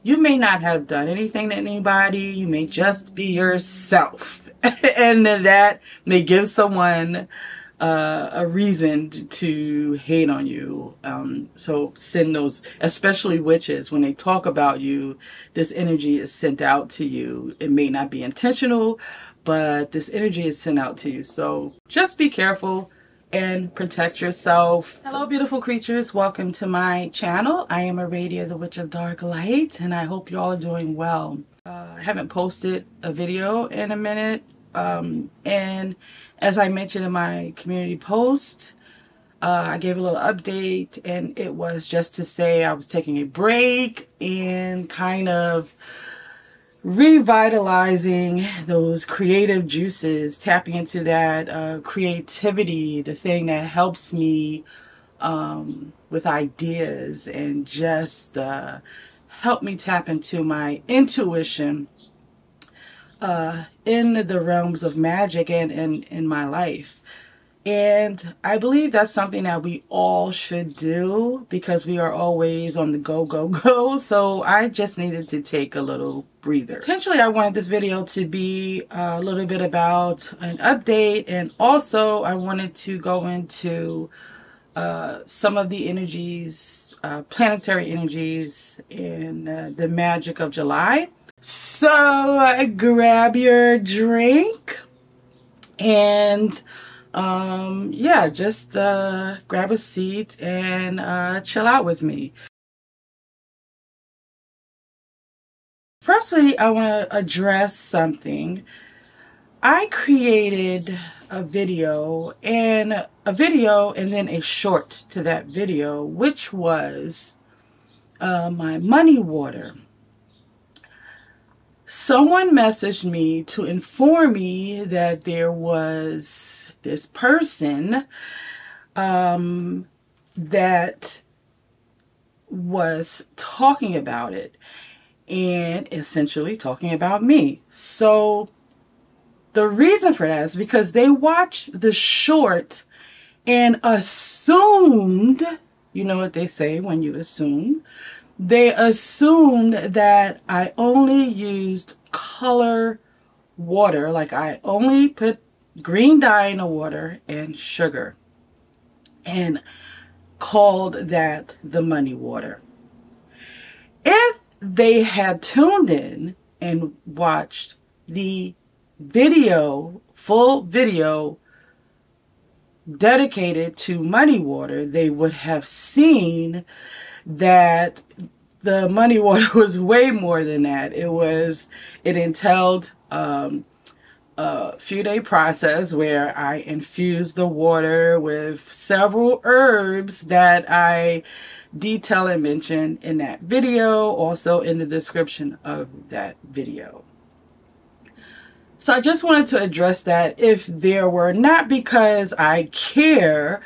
you may not have done anything to anybody. You may just be yourself. And that may give someone a reason to hate on you. So send those, especially witches, when they talk about you, this energy is sent out to you. It may not be intentional, but this energy is sent out to you. So just be careful and protect yourself. Hello, beautiful creatures. Welcome to my channel. I am Aradia, the Witch of Dark Light, and I hope you all are doing well. I haven't posted a video in a minute. And as I mentioned in my community post, I gave a little update, and it was just to say I was taking a break and kind of revitalizing those creative juices, tapping into that creativity, the thing that helps me with ideas and just help me tap into my intuition in the realms of magic and in my life. And I believe that's something that we all should do because we are always on the go, go, go. So I just needed to take a little breather. Potentially, I wanted this video to be a little bit about an update. And also, I wanted to go into some of the energies, planetary energies in the magic of July. So grab your drink and yeah, just grab a seat and chill out with me. Firstly, I want to address something. I created a video and then a short to that video, which was my money water. Someone messaged me to inform me that there was this person that was talking about it and essentially talking about me. So the reason for that is because they watched the short and assumed, you know what they say when you assume, they assumed that I only used color water, like I only put green dye in the water and sugar, and called that the money water. If they had tuned in and watched the video, full video dedicated to money water, they would have seen that the money water was way more than that. It entailed a few-day process where I infused the water with several herbs that I detail and mention in that video, also in the description of that video. So I just wanted to address that if there were, not because I care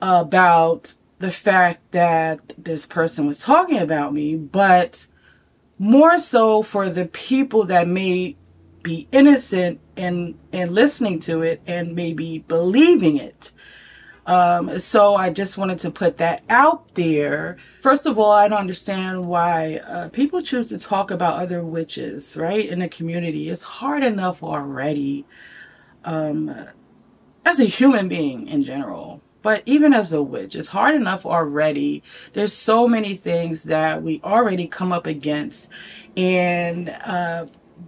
about the fact that this person was talking about me, but more so for the people that may be innocent and listening to it and maybe believing it. So I just wanted to put that out there. First of all, I don't understand why people choose to talk about other witches, right, in the community. It's hard enough already as a human being in general. But even as a witch, it's hard enough already. There's so many things that we already come up against. And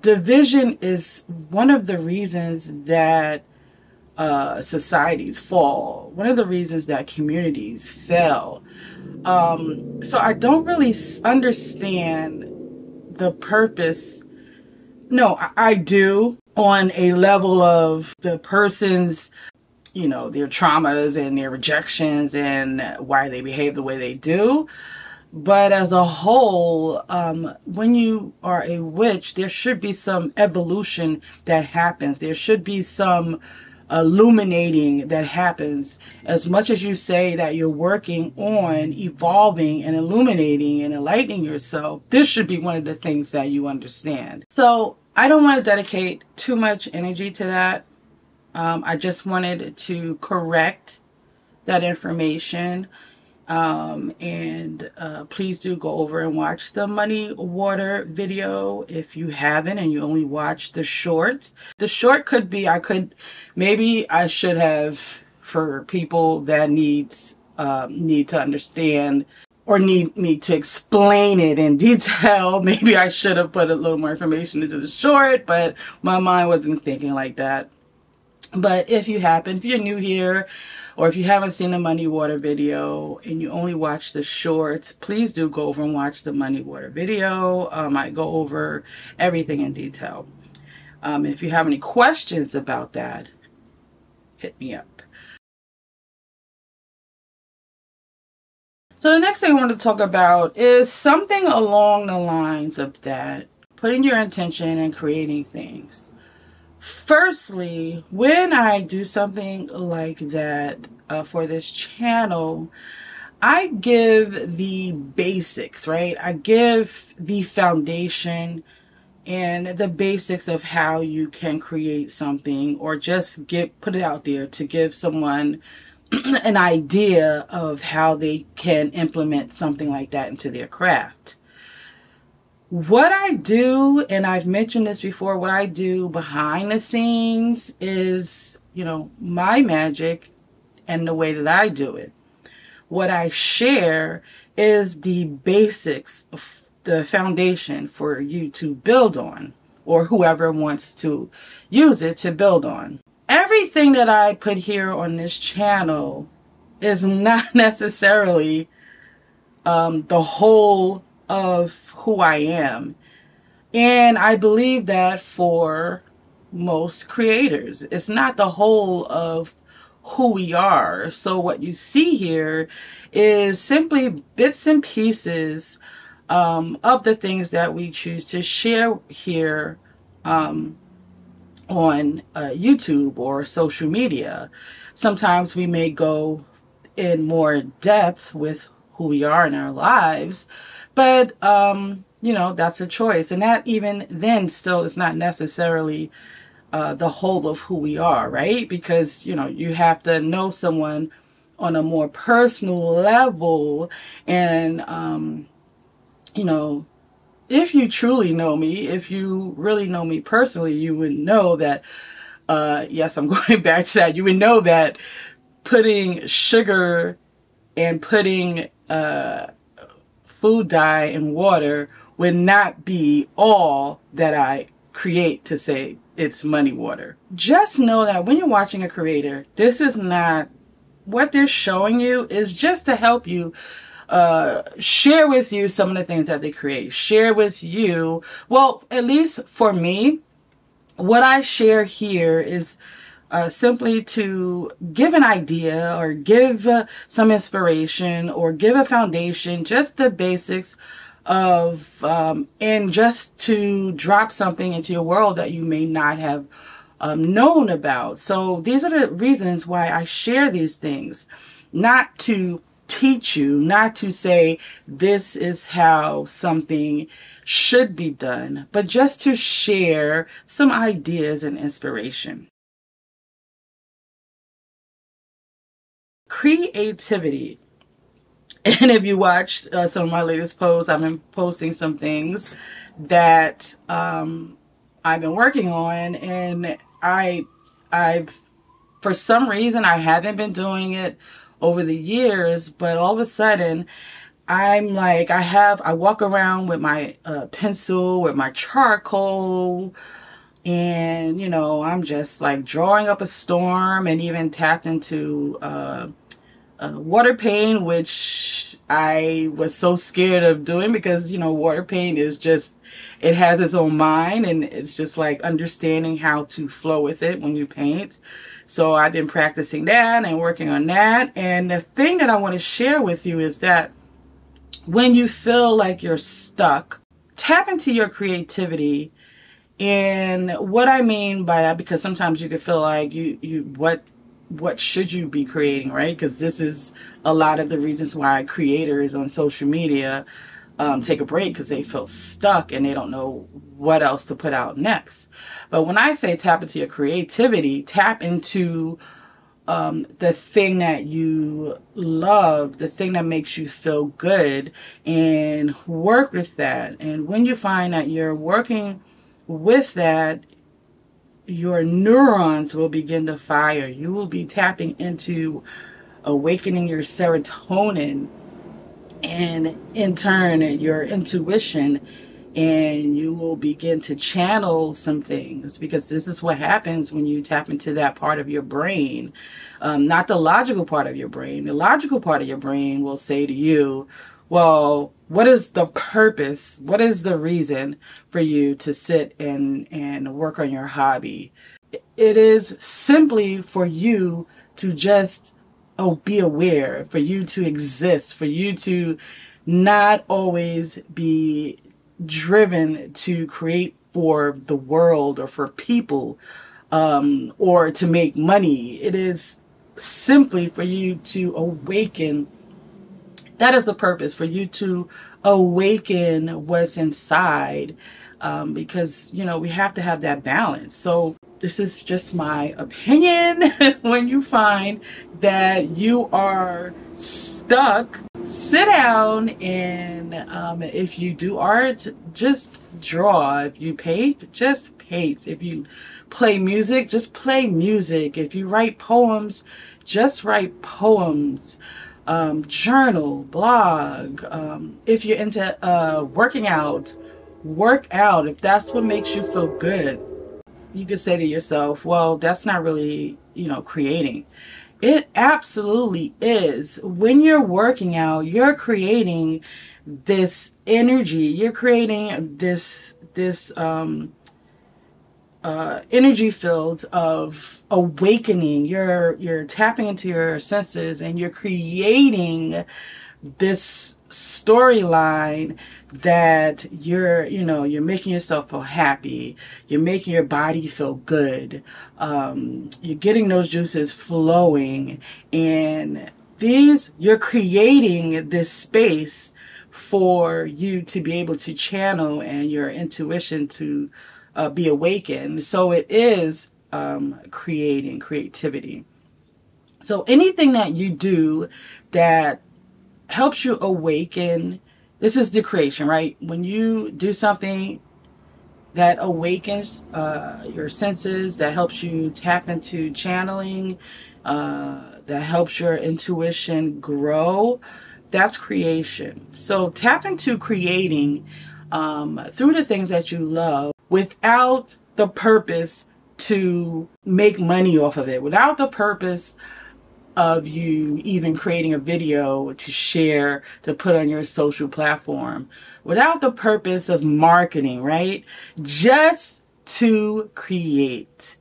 division is one of the reasons that societies fall. One of the reasons that communities fail. So I don't really understand the purpose. No, I do on a level of the person's, you know, their traumas and their rejections and why they behave the way they do. But as a whole, when you are a witch, there should be some evolution that happens. There should be some illuminating that happens. As much as you say that you're working on evolving and illuminating and enlightening yourself, this should be one of the things that you understand. So I don't want to dedicate too much energy to that. I just wanted to correct that information. Please do go over and watch the money water video if you haven't and you only watched the short. The short could be, maybe I should have, for people that need to understand or need me to explain it in detail, maybe I should have put a little more information into the short, but my mind wasn't thinking like that. But if you're new here, or if you haven't seen the money water video and you only watch the shorts, please do go over and watch the money water video. I go over everything in detail. And if you have any questions about that, hit me up. So the next thing I want to talk about is something along the lines of that, putting your intention and creating things. Firstly, when I do something like that for this channel, I give the basics, right? I give the foundation and the basics of how you can create something, or just put it out there to give someone an idea of how they can implement something like that into their craft. What I do, and I've mentioned this before, what I do behind the scenes is, my magic and the way that I do it. What I share is the basics, the foundation for you to build on, or whoever wants to use it to build on. Everything that I put here on this channel is not necessarily the whole of who I am. And I believe that for most creators, it's not the whole of who we are. So what you see here is simply bits and pieces of the things that we choose to share here on YouTube or social media. Sometimes we may go in more depth with who we are in our lives, but that's a choice, and that even then still is not necessarily the whole of who we are, right? Because you have to know someone on a more personal level, and if you truly know me, if you really know me personally, you would know that, yes, I'm going back to that. You would know that putting sugar and putting food dye in water would not be all that I create to say it's money water. Just know that when you're watching a creator, this is not, what they're showing you is just to help you share with you some of the things that they create. Share with you, well, at least for me, what I share here is simply to give an idea, or give some inspiration, or give a foundation, just the basics of, and just to drop something into your world that you may not have known about. So these are the reasons why I share these things, not to teach you, not to say this is how something should be done, but just to share some ideas and inspiration. Creativity. And if you watch some of my latest posts, I've been posting some things that I've been working on, and I've for some reason I haven't been doing it over the years, but all of a sudden I'm like, I walk around with my pencil, with my charcoal, and I'm just like drawing up a storm, and even tapped into water paint, which I was so scared of doing because water paint is just, it has its own mind, and it's just like understanding how to flow with it when you paint. So I've been practicing that and working on that. And the thing that I want to share with you is that when you feel like you're stuck, tap into your creativity. And what I mean by that, because sometimes you could feel like what should you be creating, right? Because this is a lot of the reasons why creators on social media take a break, because they feel stuck and they don't know what else to put out next. But when I say tap into your creativity, tap into the thing that you love, the thing that makes you feel good, and work with that. And when you find that you're working with that, your neurons will begin to fire. You will be tapping into awakening your serotonin, and in turn your intuition, and you will begin to channel some things, because this is what happens when you tap into that part of your brain, not the logical part of your brain. The logical part of your brain will say to you, well, what is the purpose? What is the reason for you to sit and work on your hobby? It is simply for you to just be aware, for you to exist, for you to not always be driven to create for the world or for people, or to make money. It is simply for you to awaken. That is the purpose, for you to awaken what's inside, because, you know, we have to have that balance. So this is just my opinion. When you find that you are stuck, sit down, and if you do art, just draw. If you paint, just paint. If you play music, just play music. If you write poems, just write poems. Journal, blog. If you're into working out, work out. If that's what makes you feel good. You could say to yourself, well, that's not really, you know, creating. It absolutely is. When you're working out, you're creating this energy. You're creating this energy field of awakening. You're tapping into your senses, and you're creating this storyline that you're making yourself feel happy. You're making your body feel good. You're getting those juices flowing, and you're creating this space for you to be able to channel and your intuition to be awakened. So it is creating creativity. So anything that you do that helps you awaken, this is the creation, right? When you do something that awakens your senses, that helps you tap into channeling, that helps your intuition grow, that's creation. So tap into creating through the things that you love, without the purpose to make money off of it, without the purpose of you even creating a video to share, to put on your social platform, without the purpose of marketing, right? Just to create.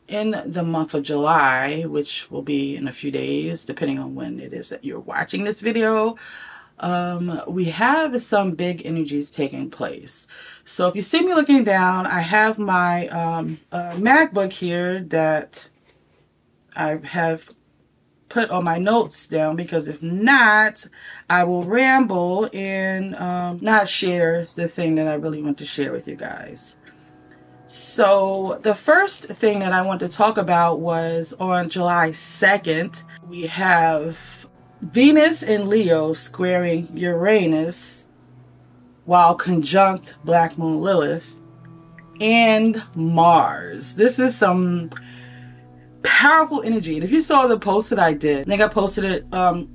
In the month of July, which will be in a few days, depending on when it is that you're watching this video, we have some big energies taking place. So if you see me looking down, I have my MacBook here that I have put all my notes down, because if not, I will ramble and not share the thing that I really want to share with you guys. So the first thing that I want to talk about was on July 2nd, we have Venus in Leo squaring Uranus, while conjunct Black Moon Lilith, and Mars. This is some powerful energy. And if you saw the post that I did, I think I posted it on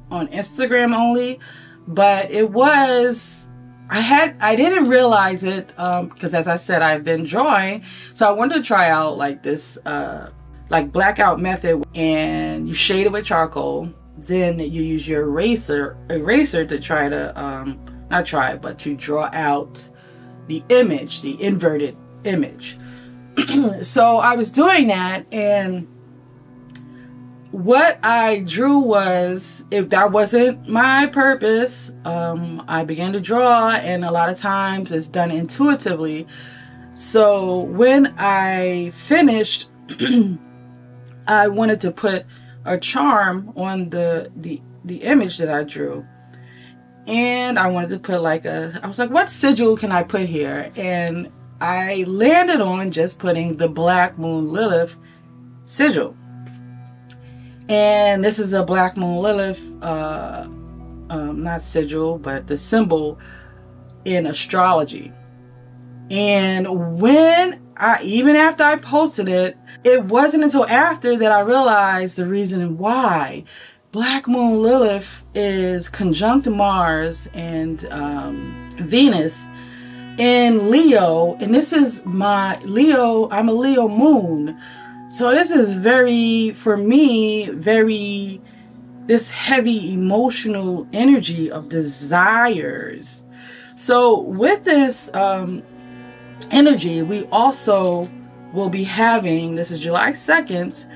Instagram only, but it was, I didn't realize it because, as I said, I've been drawing, so I wanted to try out like this like blackout method, and you shade it with charcoal. Then you use your eraser to try to not try, but to draw out the image, the inverted image. So I was doing that, and what I drew was, if that wasn't my purpose, I began to draw, and a lot of times it's done intuitively. So when I finished, I wanted to put a charm on the image that I drew, and I wanted to put like I was like, what sigil can I put here? And I landed on just putting the Black Moon Lilith sigil. And this is a Black Moon Lilith, not sigil, but the symbol in astrology. And when even after I posted it, it wasn't until after that I realized the reason why. Black Moon Lilith is conjunct Mars and Venus in Leo, and this is my Leo. I'm a Leo moon. So this is very, for me, very, this heavy emotional energy of desires. So with this energy, we also will be having, this is July 2nd,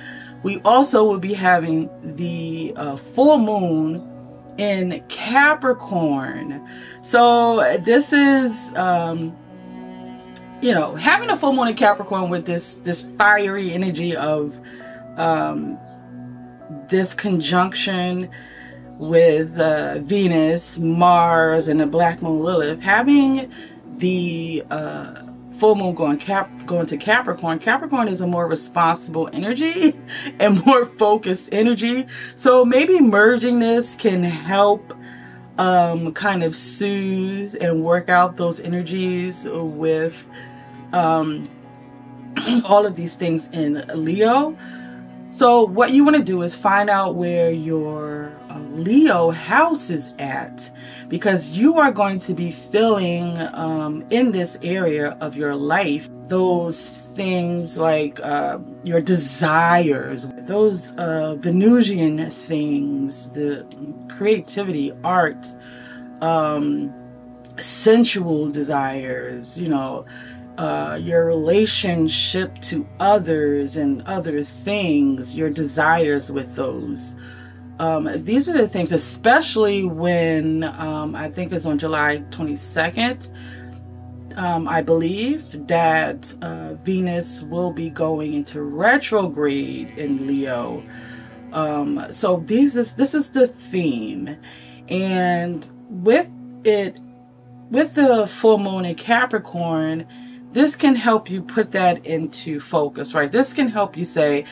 we also will be having the full moon in Capricorn. So this is, you know, having a full moon in Capricorn with this fiery energy of this conjunction with Venus, Mars, and the Black Moon Lilith, having the full moon going to Capricorn. Capricorn is a more responsible energy and more focused energy. So maybe merging this can help kind of soothe and work out those energies with all of these things in Leo. So what you want to do is find out where your Leo house is at, because you are going to be feeling in this area of your life those things like your desires, those Venusian things, the creativity, art, sensual desires, you know, your relationship to others and other things, your desires with those. These are the things, especially when I think it's on July 22nd, I believe that Venus will be going into retrograde in Leo. So this is the theme. And with the full moon in Capricorn, this can help you put that into focus, right? This can help you say,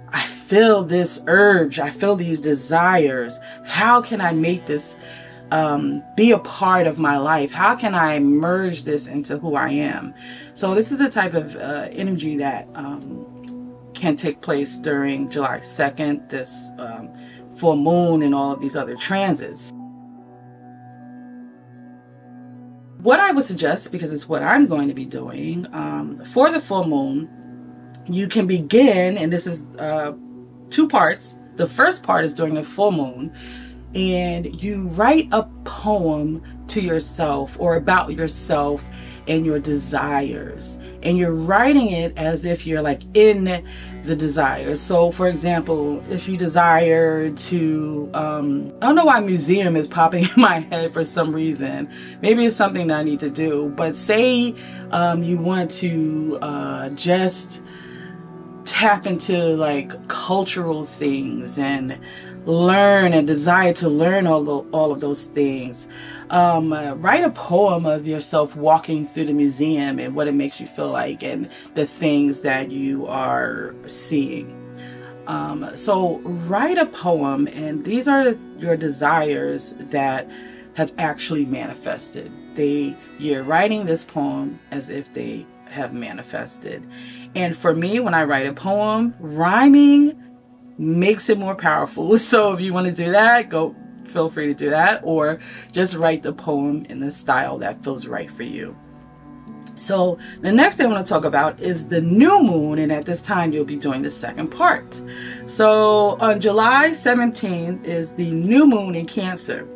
I feel this urge, I feel these desires. How can I make this be a part of my life? How can I merge this into who I am? So this is the type of energy that can take place during July 2nd, this full moon and all of these other transits. What I would suggest, because it's what I'm going to be doing, for the full moon, you can begin, and this is 2 parts. The first part is during the full moon, and you write a poem to yourself or about yourself and your desires. And you're writing it as if you're like in the desires. So for example, if you desire to, I don't know why museum is popping in my head for some reason. Maybe it's something that I need to do. But say you want to just tap into like cultural things and learn and desire to learn all of those things. Write a poem of yourself walking through the museum and what it makes you feel like and the things that you are seeing. So write a poem, and these are your desires that have actually manifested. You're writing this poem as if they have manifested. And for me, when I write a poem, rhyming makes it more powerful. So if you want to do that, feel free to do that, or just write the poem in the style that feels right for you. So the next thing I want to talk about is the new moon, and at this time you'll be doing the second part. So on July 17th is the new moon in Cancer.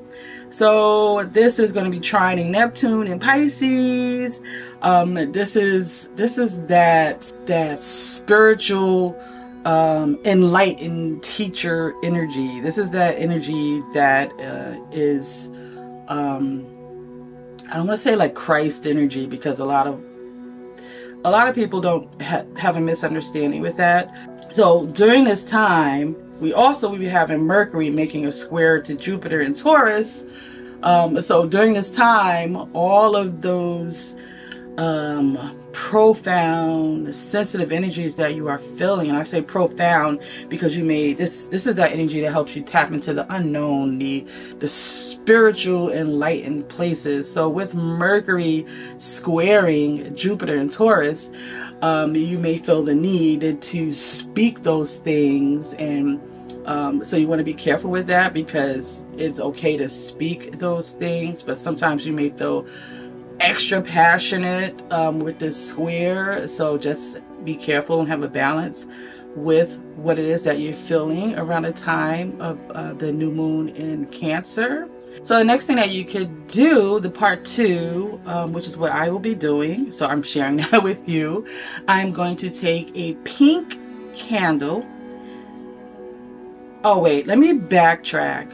So this is going to be trining Neptune in Pisces. This is that spiritual enlightened teacher energy. This is that energy that is I don't want to say like Christ energy, because a lot of people don't have a misunderstanding with that. So during this time, we also will be having Mercury making a square to Jupiter in Taurus. So during this time, all of those profound, sensitive energies that you are feeling. And I say profound because you may, this is that energy that helps you tap into the unknown, the spiritual enlightened places. So with Mercury squaring Jupiter and Taurus, you may feel the need to speak those things, and so you want to be careful with that, because it's okay to speak those things, but sometimes you may feel extra passionate with this square. So just be careful and have a balance with what it is that you're feeling around the time of the new moon in Cancer. So the next thing that you could do, the part 2, which is what I will be doing, so I'm sharing that with you. I'm going to take a pink candle. Oh wait, let me backtrack.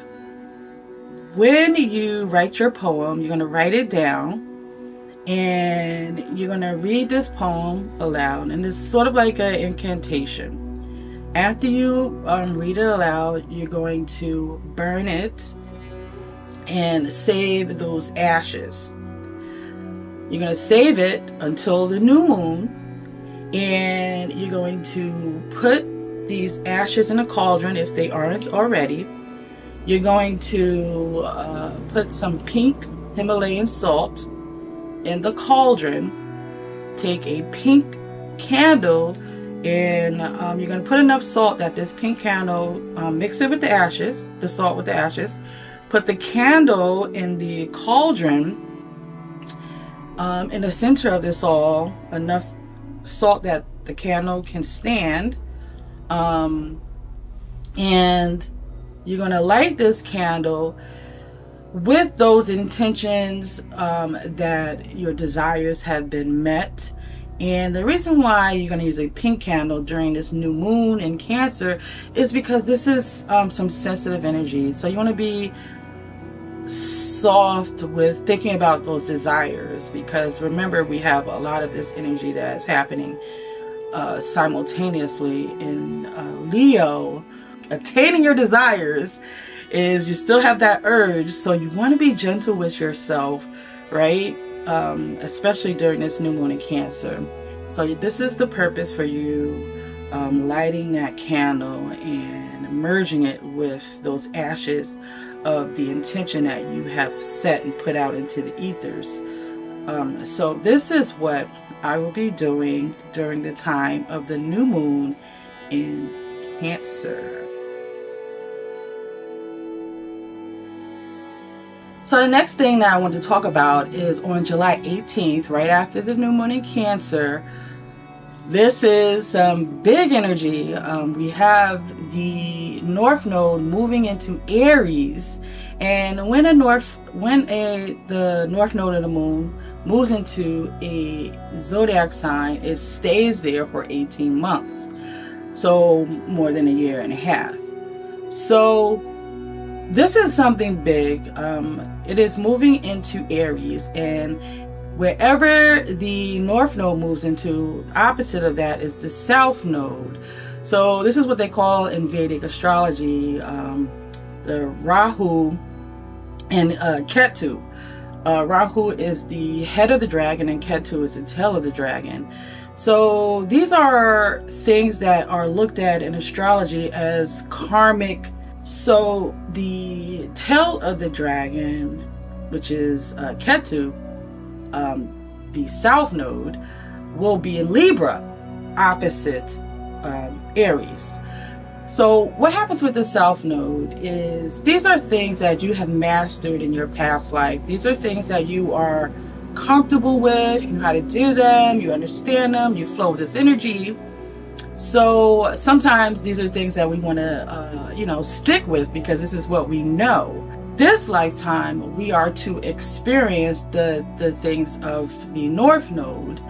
When you write your poem, you're going to write it down, and you're going to read this poem aloud, and it's sort of like an incantation. After you read it aloud, you're going to burn it and save those ashes. You're going to save it until the new moon, and you're going to put these ashes in a cauldron if they aren't already. You're going to put some pink Himalayan salt in the cauldron. Take a pink candle, and you're going to put enough salt that this pink candle, mix it with the ashes, the salt with the ashes. Put the candle in the cauldron, in the center of this all, enough salt that the candle can stand. And you're going to light this candle with those intentions that your desires have been met. And the reason why you're going to use a pink candle during this new moon in Cancer is because this is some sensitive energy. So you want to be soft with thinking about those desires, because remember, we have a lot of this energy that's happening simultaneously in Leo. Attaining your desires is, you still have that urge, so you want to be gentle with yourself, right? Especially during this new moon in Cancer. So this is the purpose for you lighting that candle and merging it with those ashes of the intention that you have set and put out into the ethers. So this is what I will be doing during the time of the new moon in Cancer. So the next thing that I want to talk about is on July 18th, right after the new moon in Cancer. This is some big energy. We have the North Node moving into Aries, and when the North Node of the moon moves into a zodiac sign, it stays there for 18 months, so more than a year and a half. So this is something big. It is moving into Aries, and wherever the North Node moves into, opposite of that is the South Node. So this is what they call in Vedic astrology the Rahu and Ketu. Rahu is the head of the dragon, and Ketu is the tail of the dragon. So these are things that are looked at in astrology as karmic. So the tail of the dragon, which is Ketu, the South Node, will be in Libra, opposite Aries. So what happens with the South Node is, these are things that you have mastered in your past life. These are things that you are comfortable with, you know how to do them, you understand them, you flow with this energy. So sometimes these are things that we want to, you know, stick with, because this is what we know. This lifetime, we are to experience the things of the North Node.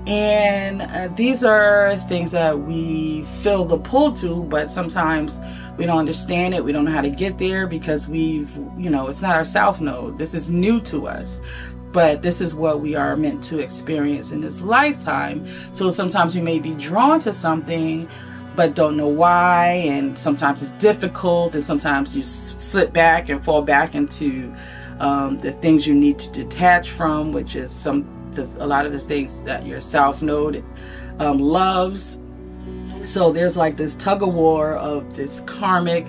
And these are things that we feel the pull to, but sometimes we don't understand it. We don't know how to get there, because we've, you know, it's not our South Node. This is new to us. But this is what we are meant to experience in this lifetime. So sometimes you may be drawn to something, but don't know why. And sometimes it's difficult. And sometimes you slip back and fall back into the things you need to detach from, which is some a lot of the things that your South Node loves. So there's like this tug of war of this karmic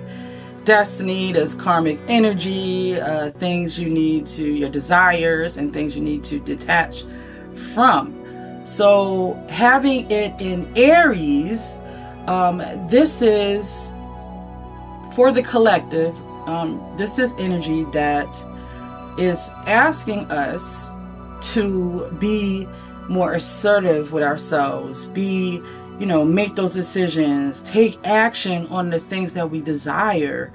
destiny, this karmic energy, things you need to, your desires and things you need to detach from. So having it in Aries, this is for the collective. This is energy that is asking us to be more assertive with ourselves, make those decisions, take action on the things that we desire.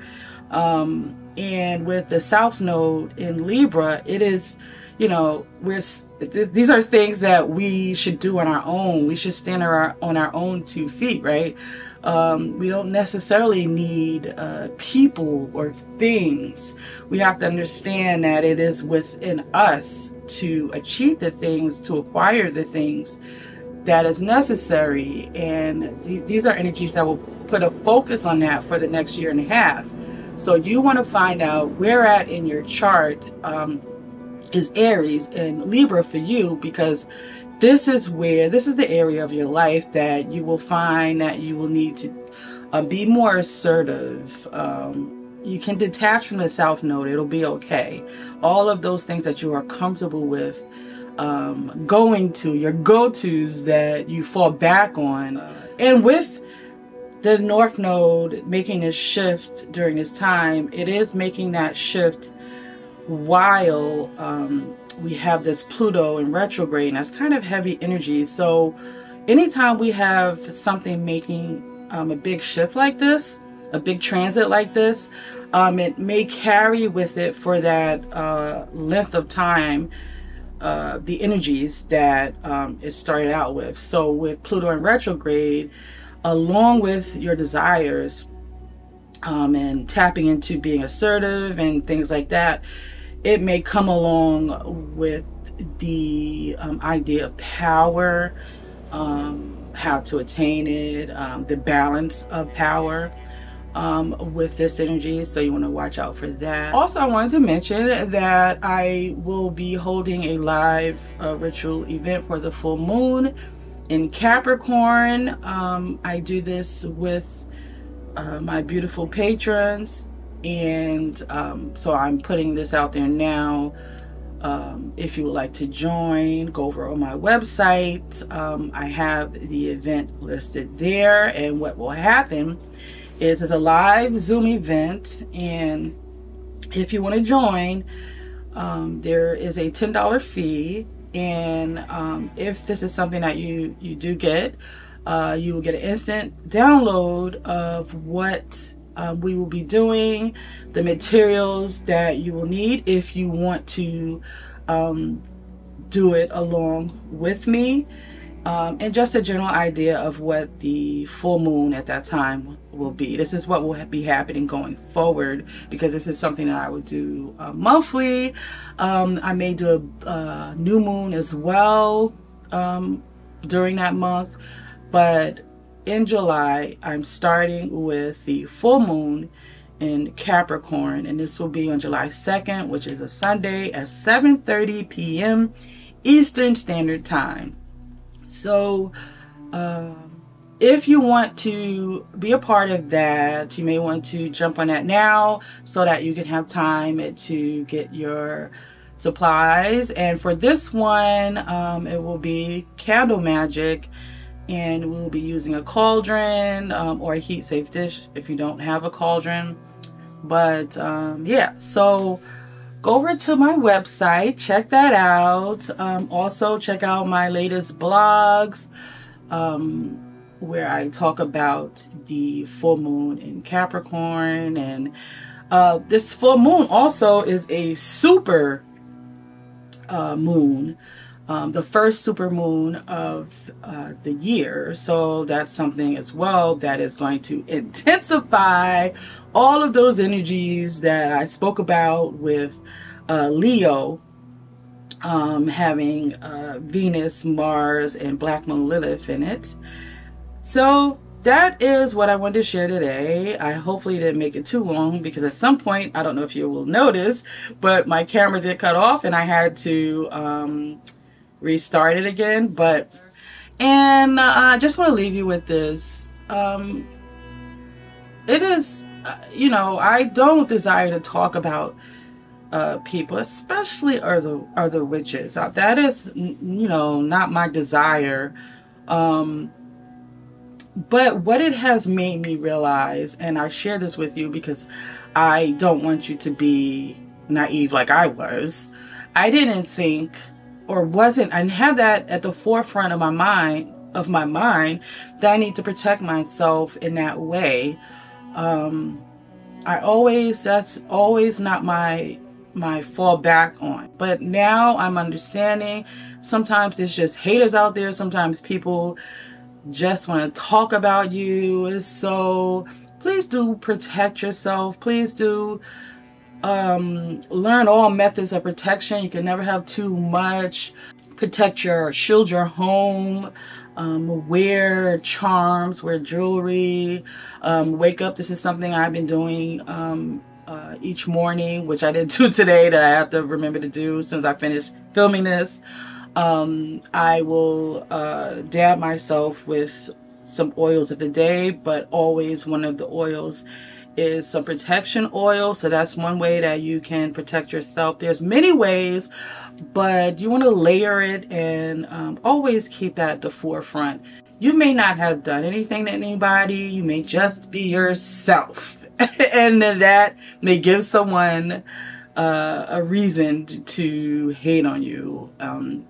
And with the South Node in Libra, it is, these are things that we should do on our own. We should stand on our own 2 feet, right? We don't necessarily need people or things. We have to understand that it is within us to achieve the things, to acquire the things that is necessary. And these are energies that will put a focus on that for the next year and a half. So you want to find out where at in your chart is Aries and Libra for you, because this is the area of your life that you will find that you will need to be more assertive. You can detach from the South Node. It'll be okay. All of those things that you are comfortable with going to, your go-tos that you fall back on. And with the North Node making this shift during this time, it is making that shift while we have this Pluto in retrograde, and that's kind of heavy energy. So anytime we have something making a big shift like this, a big transit like this, it may carry with it for that length of time the energies that it started out with. So with Pluto in retrograde, along with your desires and tapping into being assertive and things like that, it may come along with the idea of power, how to attain it, the balance of power with this energy. So you want to watch out for that. Also, I wanted to mention that I will be holding a live ritual event for the full moon in Capricorn. I do this with my beautiful patrons. And so I'm putting this out there now. If you would like to join, go over on my website. I have the event listed there, and what will happen is it's a live Zoom event, and if you want to join, there is a $10 fee, and if this is something that you do get, you will get an instant download of what we will be doing, the materials that you will need if you want to do it along with me, and just a general idea of what the full moon at that time will be. This is what will be happening going forward, because this is something that I would do monthly. I may do a new moon as well during that month, but in July, I'm starting with the full moon in Capricorn, and this will be on July 2nd, which is a Sunday at 7:30 p.m. Eastern Standard Time. So if you want to be a part of that, you may want to jump on that now so that you can have time to get your supplies. And for this one, it will be candle magic, and we will be using a cauldron or a heat safe dish if you don't have a cauldron. But yeah, so go over to my website, check that out. Also check out my latest blogs where I talk about the full moon in Capricorn. And this full moon also is a super moon. The first super moon of the year. So that's something as well that is going to intensify all of those energies that I spoke about with Leo having Venus, Mars, and Black Moon Lilith in it. So that is what I wanted to share today. I hopefully didn't make it too long, because at some point, I don't know if you will notice, but my camera did cut off and I had to restart it again. But, and I just want to leave you with this. It is, you know, I don't desire to talk about people, especially other witches. That is, you know, not my desire. But what it has made me realize, and I share this with you because I don't want you to be naive like I was. I didn't think, or wasn't, I didn't have that at the forefront of my mind, that I need to protect myself in that way. That's always not my fallback on. But now I'm understanding sometimes there's just haters out there. Sometimes people just want to talk about you. So please do protect yourself. Please do learn all methods of protection. You can never have too much. Shield your home. Wear charms, wear jewelry, wake up. This is something I've been doing each morning, which I didn't do today, that I have to remember to do as soon as I finish filming this. I will dab myself with some oils of the day, but always one of the oils is some protection oil. So that's one way that you can protect yourself. There's many ways, but you want to layer it and always keep that at the forefront. You may not have done anything to anybody. You may just be yourself. And that may give someone a reason to hate on you.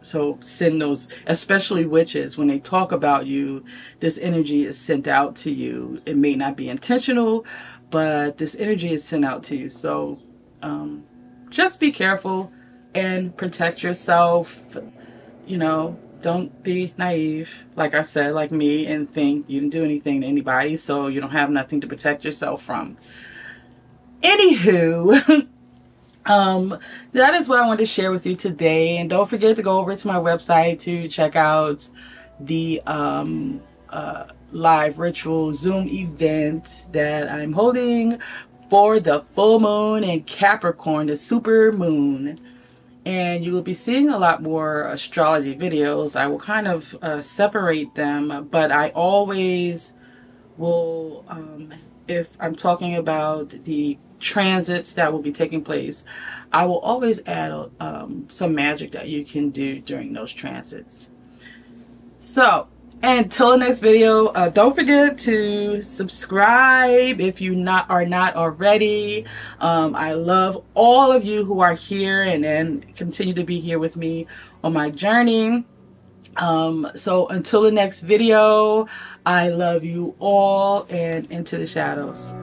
So send those, especially witches, when they talk about you, this energy is sent out to you. It may not be intentional, but this energy is sent out to you. So just be careful and protect yourself. You know, don't be naive, like I said, like me, and think you didn't do anything to anybody, so you don't have nothing to protect yourself from. Anywho, that is what I wanted to share with you today. And don't forget to go over to my website to check out the live ritual Zoom event that I'm holding for the full moon in Capricorn, the super moon. And you will be seeing a lot more astrology videos. I will kind of separate them, but I always will, if I'm talking about the transits that will be taking place, I will always add some magic that you can do during those transits. So until the next video, don't forget to subscribe if you are not already. I love all of you who are here and then continue to be here with me on my journey. So until the next video, I love you all, and into the shadows.